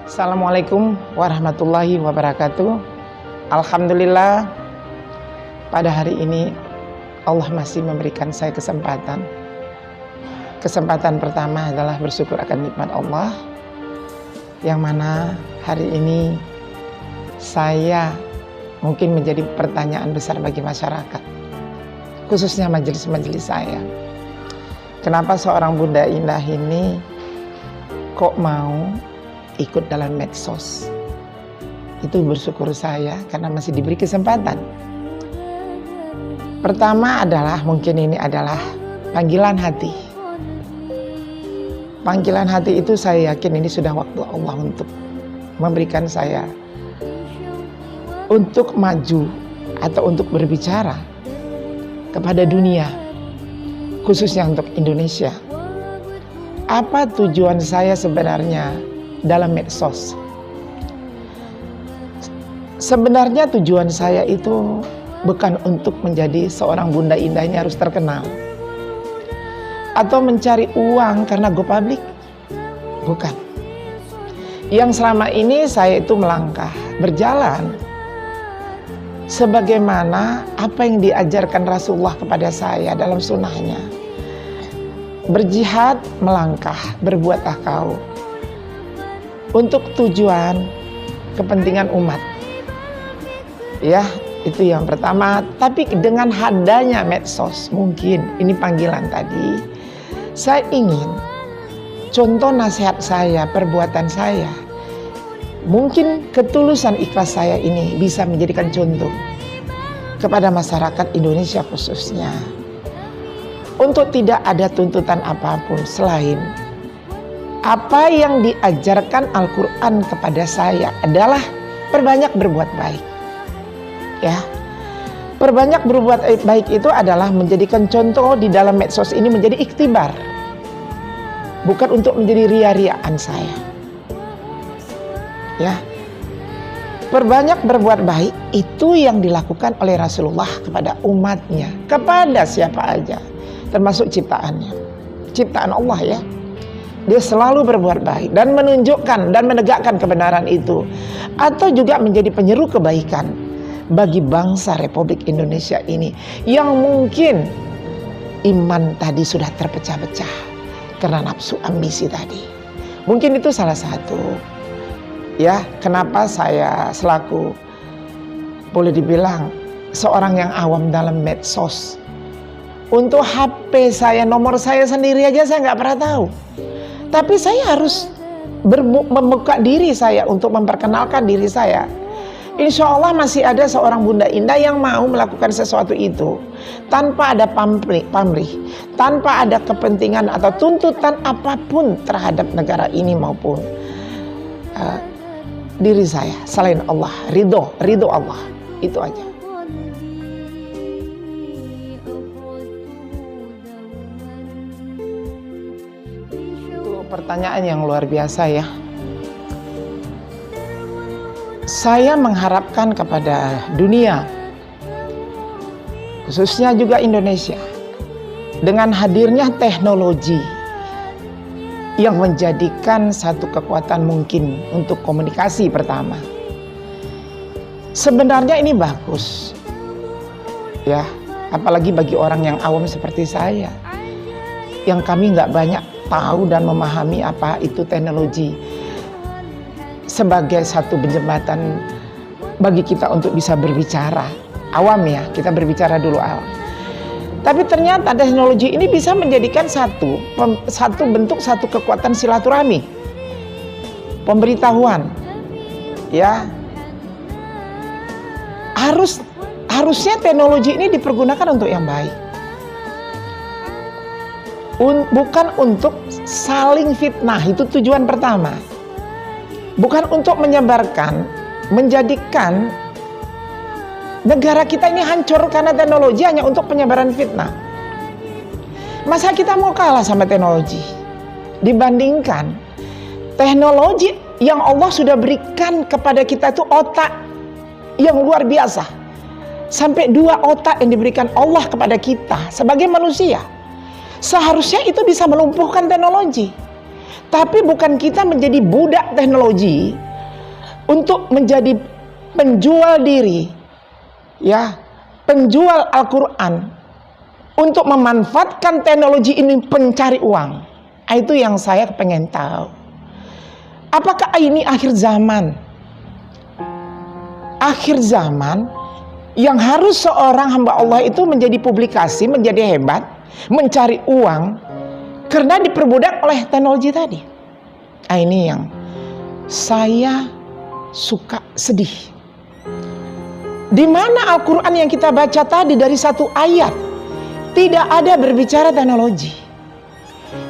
Assalamualaikum warahmatullahi wabarakatuh. Alhamdulillah, pada hari ini Allah masih memberikan saya kesempatan. Kesempatan pertama adalah bersyukur akan nikmat Allah, yang mana hari ini saya mungkin menjadi pertanyaan besar bagi masyarakat, khususnya majelis-majelis saya. Kenapa seorang Bunda Indah ini kok mau ikut dalam medsos? Itu bersyukur saya karena masih diberi kesempatan. Pertama adalah mungkin ini adalah panggilan hati. Panggilan hati itu saya yakin ini sudah waktu Allah untuk memberikan saya untuk maju atau untuk berbicara kepada dunia, khususnya untuk Indonesia. Apa tujuan saya sebenarnya dalam medsos? Sebenarnya tujuan saya itu bukan untuk menjadi seorang Bunda Indah ini harus terkenal atau mencari uang karena go public. Bukan. Yang selama ini saya itu melangkah, berjalan sebagaimana apa yang diajarkan Rasulullah kepada saya dalam sunnahnya. Berjihad, melangkah, berbuat akau untuk tujuan kepentingan umat. Ya, itu yang pertama. Tapi dengan adanya medsos, mungkin ini panggilan tadi, saya ingin contoh nasihat saya, perbuatan saya, mungkin ketulusan ikhlas saya ini bisa menjadikan contoh kepada masyarakat Indonesia khususnya, untuk tidak ada tuntutan apapun selain apa yang diajarkan Al-Quran kepada saya adalah perbanyak berbuat baik. Ya, perbanyak berbuat baik itu adalah menjadikan contoh di dalam medsos ini menjadi iktibar, bukan untuk menjadi ria-riaan saya. Ya, perbanyak berbuat baik itu yang dilakukan oleh Rasulullah kepada umatnya, kepada siapa aja, termasuk ciptaannya, ciptaan Allah ya. Dia selalu berbuat baik dan menunjukkan dan menegakkan kebenaran itu, atau juga menjadi penyeru kebaikan bagi bangsa Republik Indonesia ini yang mungkin iman tadi sudah terpecah-pecah karena nafsu ambisi tadi. Mungkin itu salah satu ya kenapa saya selaku boleh dibilang seorang yang awam dalam medsos. Untuk HP saya, nomor saya sendiri aja saya nggak pernah tahu. Tapi saya harus membuka diri saya untuk memperkenalkan diri saya. Insya Allah masih ada seorang Bunda Indah yang mau melakukan sesuatu itu tanpa ada pamrih, tanpa ada kepentingan atau tuntutan apapun terhadap negara ini maupun diri saya selain Allah, ridho Allah, itu aja. Itu pertanyaan yang luar biasa ya. Saya mengharapkan kepada dunia, khususnya juga Indonesia, dengan hadirnya teknologi yang menjadikan satu kekuatan mungkin untuk komunikasi pertama. Sebenarnya ini bagus, ya, apalagi bagi orang yang awam seperti saya, yang kami nggak banyak tahu dan memahami apa itu teknologi. Sebagai satu penjembatan bagi kita untuk bisa berbicara awam ya, kita berbicara dulu awam. Tapi ternyata teknologi ini bisa menjadikan satu bentuk, satu kekuatan silaturahmi, pemberitahuan ya. Harusnya teknologi ini dipergunakan untuk yang baik, bukan untuk saling fitnah. Itu tujuan pertama. Bukan untuk menyebarkan, menjadikan negara kita ini hancur karena teknologi hanya untuk penyebaran fitnah. Masa kita mau kalah sama teknologi? Dibandingkan teknologi yang Allah sudah berikan kepada kita itu otak yang luar biasa. Sampai 2 otak yang diberikan Allah kepada kita sebagai manusia. Seharusnya itu bisa melumpuhkan teknologi. Tapi bukan kita menjadi budak teknologi untuk menjadi penjual diri, ya, penjual Al-Quran, untuk memanfaatkan teknologi ini pencari uang. Itu yang saya pengen tahu. Apakah ini akhir zaman? Akhir zaman yang harus seorang hamba Allah itu menjadi publikasi, menjadi hebat, mencari uang karena diperbudak oleh teknologi tadi. Ini yang saya suka sedih. Di mana Al-Quran yang kita baca tadi dari satu ayat tidak ada berbicara teknologi.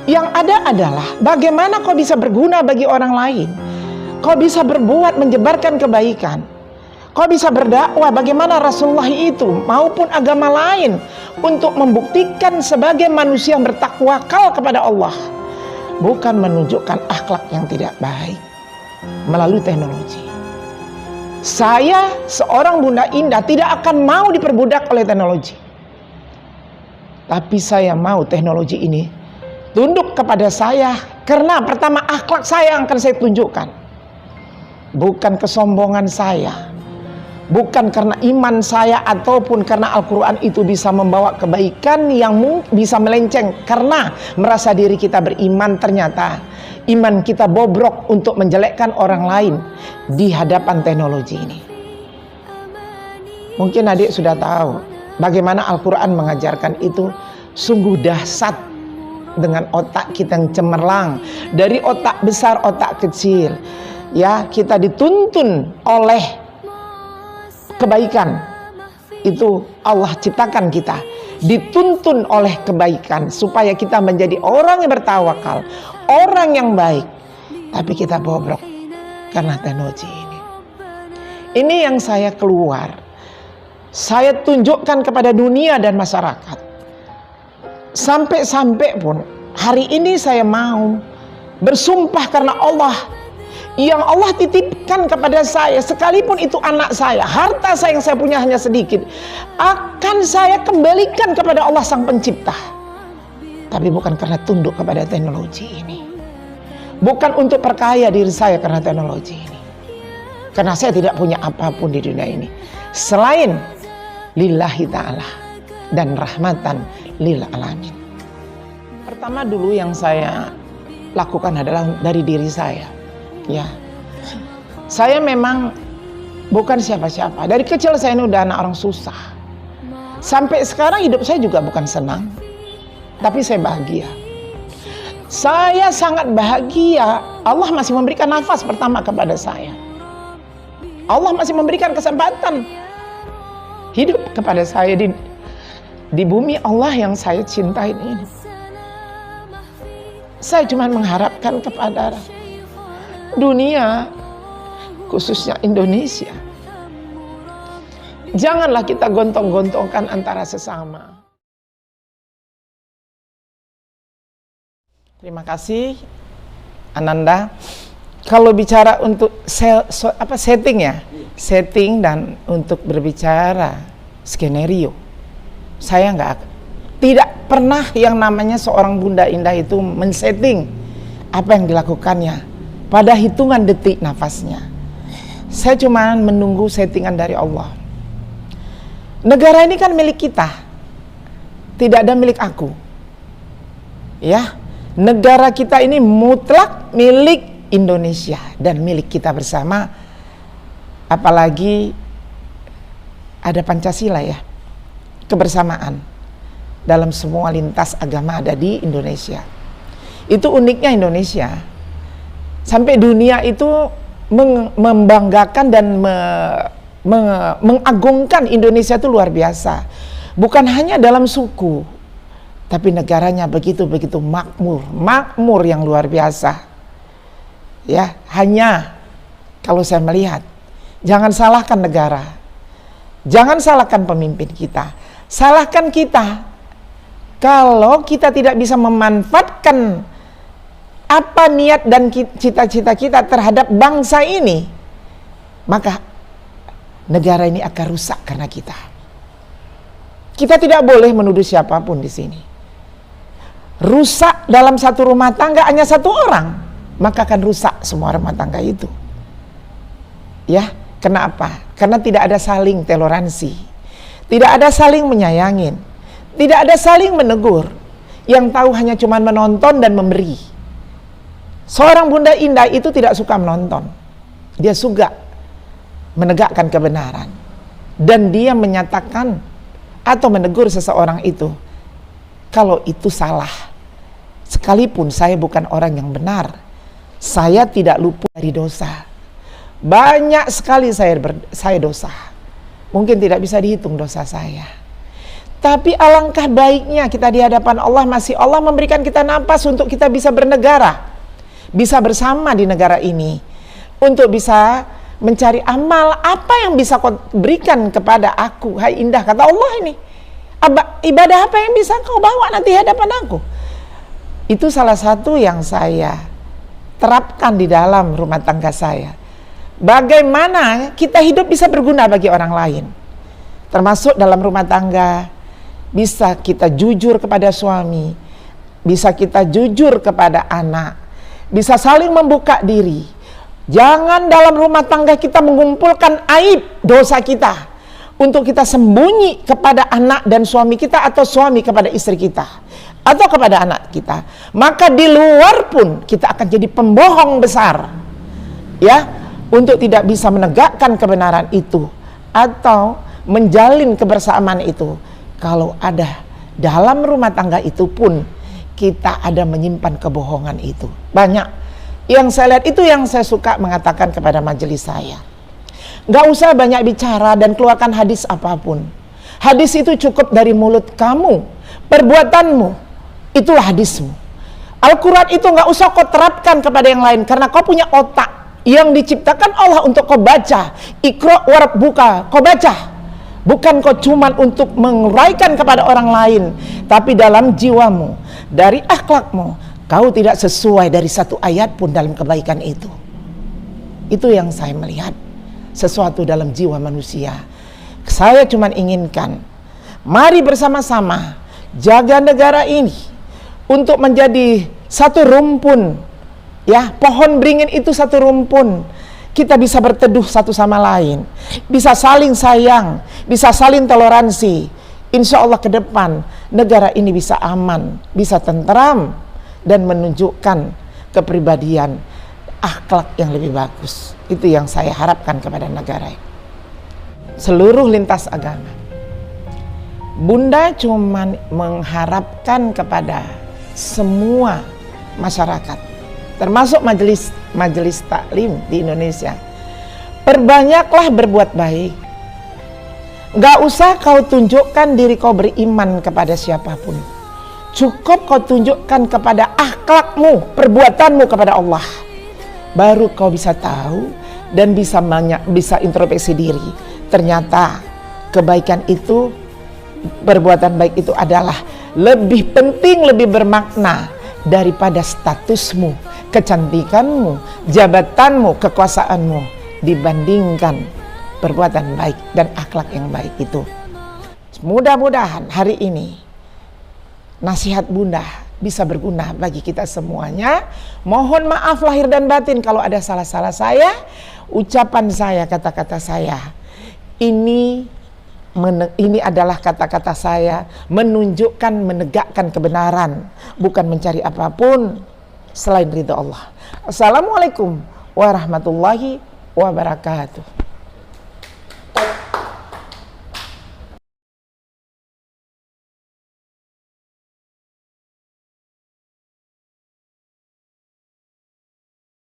Yang ada adalah bagaimana kau bisa berguna bagi orang lain, kau bisa berbuat menyebarkan kebaikan, kau bisa berdakwah bagaimana Rasulullah itu maupun agama lain untuk membuktikan sebagai manusia yang bertakwakal kepada Allah, bukan menunjukkan akhlak yang tidak baik melalui teknologi. Saya seorang Bunda Indah tidak akan mau diperbudak oleh teknologi. Tapi saya mau teknologi ini tunduk kepada saya. Karena pertama akhlak saya yang akan saya tunjukkan. Bukan kesombongan saya. Bukan karena iman saya ataupun karena Al-Quran itu bisa membawa kebaikan yang bisa melenceng. Karena merasa diri kita beriman, ternyata iman kita bobrok untuk menjelekkan orang lain di hadapan teknologi ini. Mungkin adik sudah tahu bagaimana Al-Quran mengajarkan itu sungguh dahsyat dengan otak kita yang cemerlang. Dari otak besar, otak kecil, ya, kita dituntun oleh kebaikan. Itu Allah ciptakan kita dituntun oleh kebaikan supaya kita menjadi orang yang bertawakal, orang yang baik. Tapi kita bobrok karena teknologi ini. Ini yang saya keluar, saya tunjukkan kepada dunia dan masyarakat. Sampai-sampai pun hari ini saya mau bersumpah karena Allah yang Allah titipkan kepada saya, sekalipun itu anak saya, harta saya yang saya punya hanya sedikit, akan saya kembalikan kepada Allah Sang Pencipta. Tapi bukan karena tunduk kepada teknologi ini, bukan untuk perkaya diri saya karena teknologi ini, karena saya tidak punya apapun di dunia ini selain lillahi ta'ala dan rahmatan lil alamin. Pertama dulu yang saya lakukan adalah dari diri saya. Ya, saya memang bukan siapa-siapa. Dari kecil saya ini udah anak orang susah. Sampai sekarang hidup saya juga bukan senang, tapi saya bahagia. Saya sangat bahagia. Allah masih memberikan nafas pertama kepada saya. Allah masih memberikan kesempatan hidup kepada saya di bumi Allah yang saya cintai ini. Saya cuma mengharapkan kepada dunia, khususnya Indonesia, janganlah kita gontong-gontongkan antara sesama. Terima kasih Ananda. Kalau bicara untuk setting ya, setting dan untuk berbicara skenario, saya tidak pernah yang namanya seorang Bunda Indah itu men-setting apa yang dilakukannya pada hitungan detik nafasnya. Saya cuma menunggu settingan dari Allah. Negara ini kan milik kita, tidak ada milik aku. Ya, negara kita ini mutlak milik Indonesia dan milik kita bersama. Apalagi ada Pancasila ya, kebersamaan dalam semua lintas agama ada di Indonesia. Itu uniknya Indonesia. Sampai dunia itu membanggakan dan mengagungkan Indonesia itu luar biasa. Bukan hanya dalam suku, tapi negaranya begitu-begitu makmur yang luar biasa. Ya, hanya kalau saya melihat, jangan salahkan negara, jangan salahkan pemimpin kita, salahkan kita kalau kita tidak bisa memanfaatkan apa niat dan cita-cita kita terhadap bangsa ini, maka negara ini akan rusak karena kita. Kita tidak boleh menuduh siapapun di sini. Rusak dalam satu rumah tangga hanya satu orang. maka akan rusak semua rumah tangga itu. Ya, kenapa? Karena tidak ada saling toleransi, tidak ada saling menyayangin, tidak ada saling menegur. Yang tahu hanya cuma menonton dan memberi. Seorang Bunda Indah itu tidak suka menonton, dia suka menegakkan kebenaran, dan dia menyatakan atau menegur seseorang itu kalau itu salah. Sekalipun saya bukan orang yang benar, saya tidak luput dari dosa. Banyak sekali saya dosa. Mungkin tidak bisa dihitung dosa saya. Tapi alangkah baiknya kita di hadapan Allah, masih Allah memberikan kita napas untuk kita bisa bernegara, bisa bersama di negara ini, untuk bisa mencari amal. Apa yang bisa kau berikan kepada aku, hai Indah, kata Allah ini. Ibadah apa yang bisa kau bawa nanti hadapan aku? Itu salah satu yang saya terapkan di dalam rumah tangga saya. Bagaimana kita hidup bisa berguna bagi orang lain, termasuk dalam rumah tangga. Bisa kita jujur kepada suami, bisa kita jujur kepada anak, bisa saling membuka diri. Jangan dalam rumah tangga kita mengumpulkan aib dosa kita untuk kita sembunyi kepada anak dan suami kita, atau suami kepada istri kita, atau kepada anak kita. Maka di luar pun kita akan jadi pembohong besar, ya, untuk tidak bisa menegakkan kebenaran itu atau menjalin kebersamaan itu. Kalau ada dalam rumah tangga itu pun kita ada menyimpan kebohongan itu. Banyak yang saya lihat, itu yang saya suka mengatakan kepada majelis saya. Gak usah banyak bicara dan keluarkan hadis apapun. Hadis itu cukup dari mulut kamu, perbuatanmu, itulah hadismu. Al-Quran itu gak usah kau terapkan kepada yang lain, karena kau punya otak yang diciptakan Allah untuk kau baca. Iqra warabbuka, kau baca. Bukan kau cuman untuk menguraikan kepada orang lain, tapi dalam jiwamu, dari akhlakmu, kau tidak sesuai dari satu ayat pun dalam kebaikan itu. Itu yang saya melihat, sesuatu dalam jiwa manusia. Saya cuman inginkan, mari bersama-sama jaga negara ini untuk menjadi satu rumpun, ya, pohon beringin itu satu rumpun. Kita bisa berteduh satu sama lain, bisa saling sayang, bisa saling toleransi. Insya Allah ke depan negara ini bisa aman, bisa tentram, dan menunjukkan kepribadian, akhlak yang lebih bagus. Itu yang saya harapkan kepada negara ini. Seluruh lintas agama, Bunda cuman mengharapkan kepada semua masyarakat, termasuk majelis taklim di Indonesia, perbanyaklah berbuat baik. Gak usah kau tunjukkan diri kau beriman kepada siapapun, cukup kau tunjukkan kepada akhlakmu, perbuatanmu kepada Allah. Baru kau bisa tahu dan bisa introspeksi diri. Ternyata kebaikan itu, perbuatan baik itu adalah lebih penting, lebih bermakna daripada statusmu, kecantikanmu, jabatanmu, kekuasaanmu, dibandingkan perbuatan baik dan akhlak yang baik itu. Mudah-mudahan hari ini nasihat Bunda bisa berguna bagi kita semuanya. Mohon maaf lahir dan batin kalau ada salah-salah saya, ucapan saya, kata-kata saya. Ini adalah kata-kata saya menunjukkan, menegakkan kebenaran, bukan mencari apapun selain ridha Allah. Assalamualaikum warahmatullahi wabarakatuh.